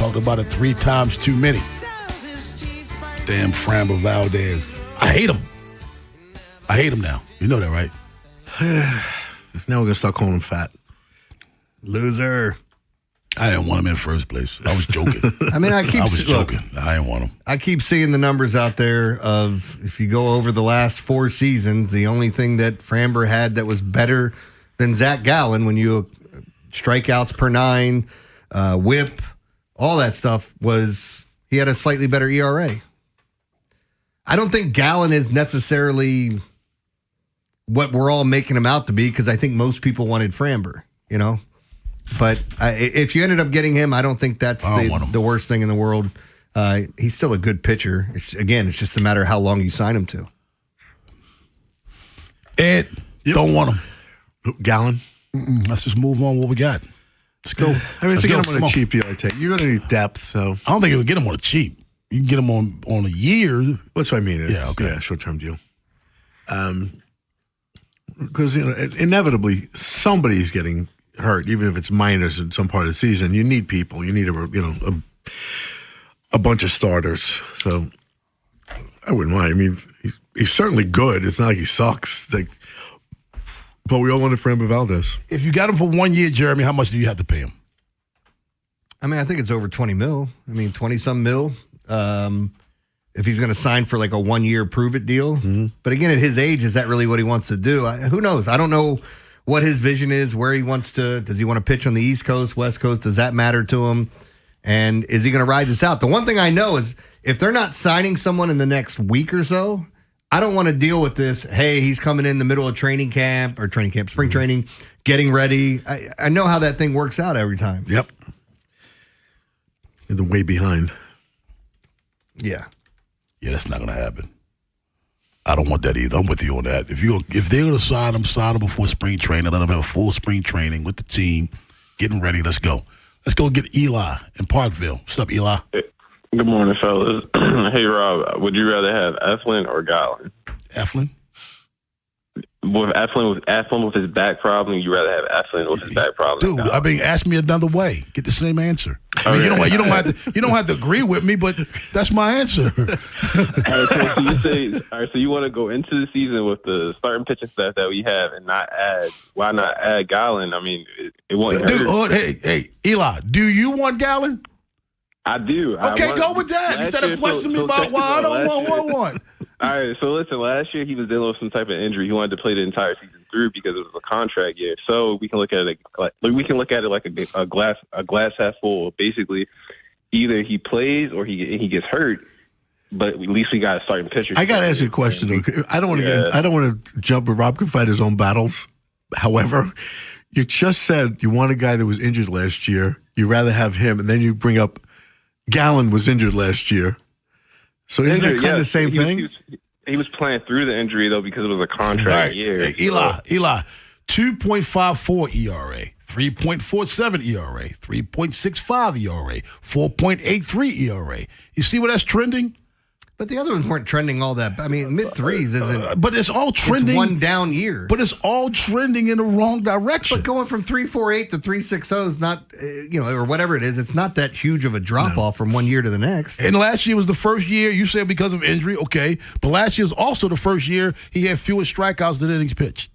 talked about it 3 times too many. Damn Framber Valdez. I hate him. I hate him now. You know that, right? Now we're going to start calling him fat. Loser. I didn't want him in the first place. I was joking. I mean, I was joking. I didn't want him. I keep seeing the numbers out there of if you go over the last 4 seasons, the only thing that Framber had that was better than Zac Gallen when you strikeouts per 9, whip, all that stuff was he had a slightly better ERA. I don't think Gallen is necessarily what we're all making him out to be because I think most people wanted Framber, you know. But if you ended up getting him, I don't think that's the worst thing in the world. He's still a good pitcher. It's just a matter of how long you sign him to. Ed, don't want him. Gallen? Let's just move on what we got. Let's go. I mean, if you get him on a cheap deal, I take. You're going to need depth, so. I don't think you'll get him on a cheap. You can get him on a year. That's what I mean. Yeah, okay. Yeah, short-term deal. Because, inevitably, somebody's getting hurt, even if it's minors in some part of the season. You need people. You need a bunch of starters. So I wouldn't mind. I mean, he's certainly good. It's not like he sucks. But we all wanted Framber Valdez. If you got him for 1 year, Jeremy, how much do you have to pay him? I mean, I think it's over $20 million. I mean, 20-some mil. If he's going to sign for like a 1 year prove it deal. Mm-hmm. But again, at his age, is that really what he wants to do? Who knows? I don't know what his vision is, where he wants to. Does he want to pitch on the East Coast, West Coast? Does that matter to him? And is he going to ride this out? The one thing I know is if they're not signing someone in the next week or so, I don't want to deal with this. Hey, he's coming in the middle of spring training, getting ready. I know how that thing works out every time. Yep. They're way behind. Yeah. Yeah, that's not going to happen. I don't want that either. I'm with you on that. If they're going to sign him before spring training, let him have a full spring training with the team, getting ready. Let's go. Let's go get Eli in Parkville. What's up, Eli? Hey, good morning, fellas. Hey, Rob, would you rather have Eflin or Gallen? Eflin? With Eflin with his back problem, you rather have Eflin with his back problem? Dude, I mean, ask me another way. Get the same answer. I mean, you don't have to agree with me, but that's my answer. All right, so you want to go into the season with the starting pitching staff that we have and why not add Gallen? I mean, it won't hurt. Hey, Eli, do you want Gallen? I do. Okay, go with that instead of questioning me about why I don't want one. All right, so listen, last year he was dealing with some type of injury. He wanted to play the entire season through because it was a contract year. So we can look at it like a glass half full. Basically, either he plays or he gets hurt, but at least we got a starting pitcher. I got to ask you a question though. I don't want to jump where Rob can fight his own battles. However, you just said you want a guy that was injured last year. You rather have him, and then you bring up Gallen was injured last year. So isn't it kind of the same thing? He was playing through the injury, though, because it was a contract year. Hey, Eli, 2.54 ERA, 3.47 ERA, 3.65 ERA, 4.83 ERA. You see where that's trending? But the other ones weren't trending all that. I mean, mid-threes isn't. But it's all trending. It's one down year. But it's all trending in the wrong direction. But going from 3.48 to 3.60 is not, or whatever it is, it's not that huge of a drop-off from 1 year to the next. And last year was the first year, you said because of injury, okay. But last year was also the first year he had fewer strikeouts than innings pitched.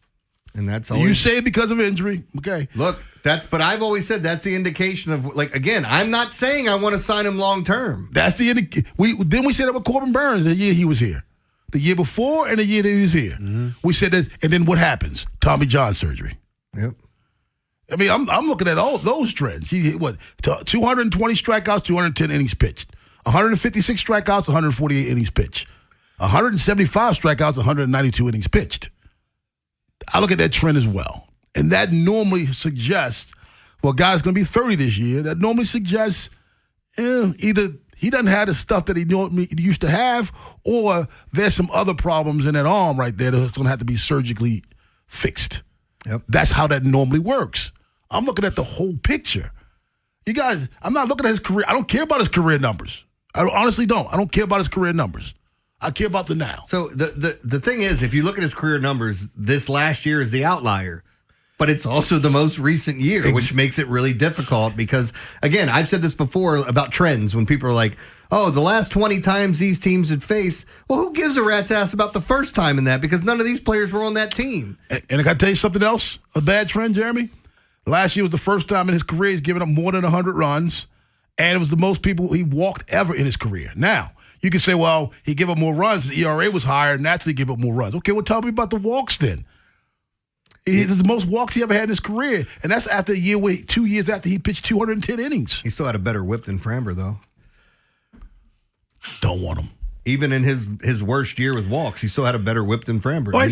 And that's always. You say because of injury, okay. Look, but I've always said that's the indication of, again, I'm not saying I want to sign him long-term. That's the indication. Then we said that with Corbin Burns the year he was here. The year before and the year that he was here. Mm-hmm. We said that, and then what happens? Tommy John surgery. Yep. I mean, I'm looking at all those trends. He 220 strikeouts, 210 innings pitched. 156 strikeouts, 148 innings pitched. 175 strikeouts, 192 innings pitched. I look at that trend as well. And that normally suggests, well, guy's going to be 30 this year. That normally suggests either he doesn't have the stuff that he used to have, or there's some other problems in that arm right there that's going to have to be surgically fixed. Yep. That's how that normally works. I'm looking at the whole picture. You guys, I'm not looking at his career. I don't care about his career numbers. I honestly don't. I don't care about his career numbers. I care about the now. So the thing is, if you look at his career numbers, this last year is the outlier. but it's also the most recent year, which makes it really difficult because, again, I've said this before about trends when people are like, oh, the last 20 times these teams had faced, well, who gives a rat's ass about the first time in that? Because none of these players were on that team. And I got to tell you something else, a bad trend, Jeremy. Last year was the first time in his career he's given up more than 100 runs, and it was the most people he walked ever in his career. Now, you can say, well, he gave up more runs. The ERA was higher, naturally give up more runs. Okay, well, tell me about the walks then. It's the most walks he ever had in his career, and that's after 2 years after he pitched 210 innings. He still had a better whip than Framber, though. Don't want him. Even in his worst year with walks, he still had a better whip than Framber. Well,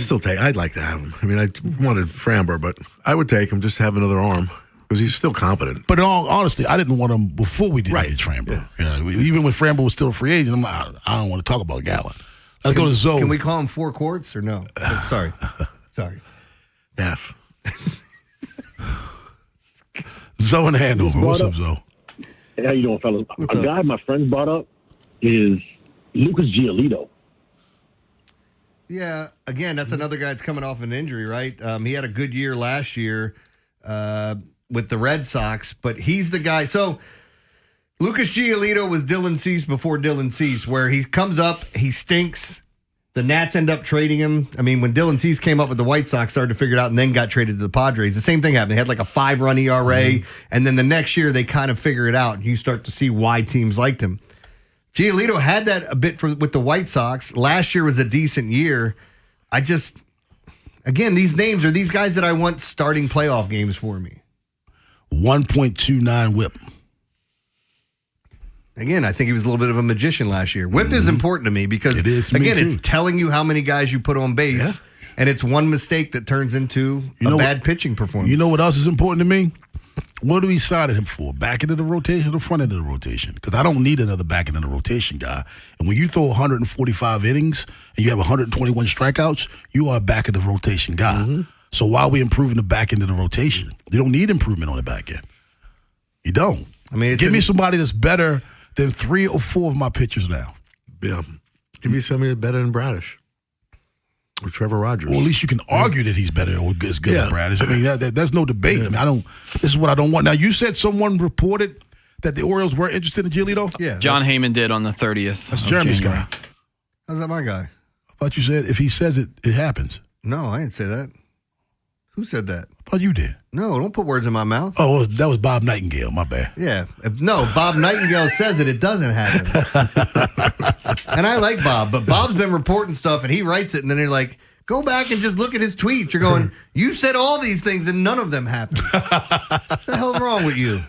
I'd like to have him. I mean, I wanted Framber, but I would take him just to have another arm because he's still competent. But in all honesty, I didn't want him before we did get Framber. Yeah. Even when Framber was still a free agent, I'm like, I don't want to talk about Gallen. Let's go to Zoe. Can we call him 4 quarts or no? Sorry. F. Zoe in Hanover. What's up, Zoe? Hey, how you doing, fellas? A guy my friend brought up is Lucas Giolito. Yeah, again, that's another guy that's coming off an injury, right? He had a good year last year with the Red Sox, but he's the guy. So Lucas Giolito was Dylan Cease before Dylan Cease, where he comes up, he stinks. The Nats end up trading him. I mean, when Dylan Cease came up with the White Sox, started to figure it out, and then got traded to the Padres. The same thing happened. They had like a 5-run ERA, and then the next year they kind of figure it out, and you start to see why teams liked him. Giolito had that a bit with the White Sox. Last year was a decent year. Again, these names are these guys that I want starting playoff games for me. 1.29 whip. Again, I think he was a little bit of a magician last year. Whip is important to me because, it's telling you how many guys you put on base, and it's one mistake that turns into a bad pitching performance. You know what else is important to me? What do we sign him for? Back into the rotation or the front end of the rotation? Because I don't need another back end of the rotation guy. And when you throw 145 innings and you have 121 strikeouts, you are a back end of the rotation guy. Mm-hmm. So why are we improving the back end of the rotation? You don't need improvement on the back end. You don't. I mean, give me somebody that's better than 3 or 4 of my pitchers now. Yeah. Give me somebody better than Bradish. Or Trevor Rogers. Well, at least you can argue that he's better or as good as Bradish. I mean, there's no debate. I mean, this is what I don't want. Now, you said someone reported that the Orioles were interested in Giolito? Yeah. John Heyman did on the 30th. That's Jeremy's January. guy. How's that my guy? I thought you said if he says it, it happens. No, I didn't say that. Who said that? I thought you did. No, don't put words in my mouth. Oh, that was Bob Nightingale. My bad. Yeah. No, Bob Nightingale says it doesn't happen. And I like Bob, but Bob's been reporting stuff, and he writes it, and then they're like, go back and just look at his tweets. You're going, you said all these things, and none of them happened. What the hell's wrong with you?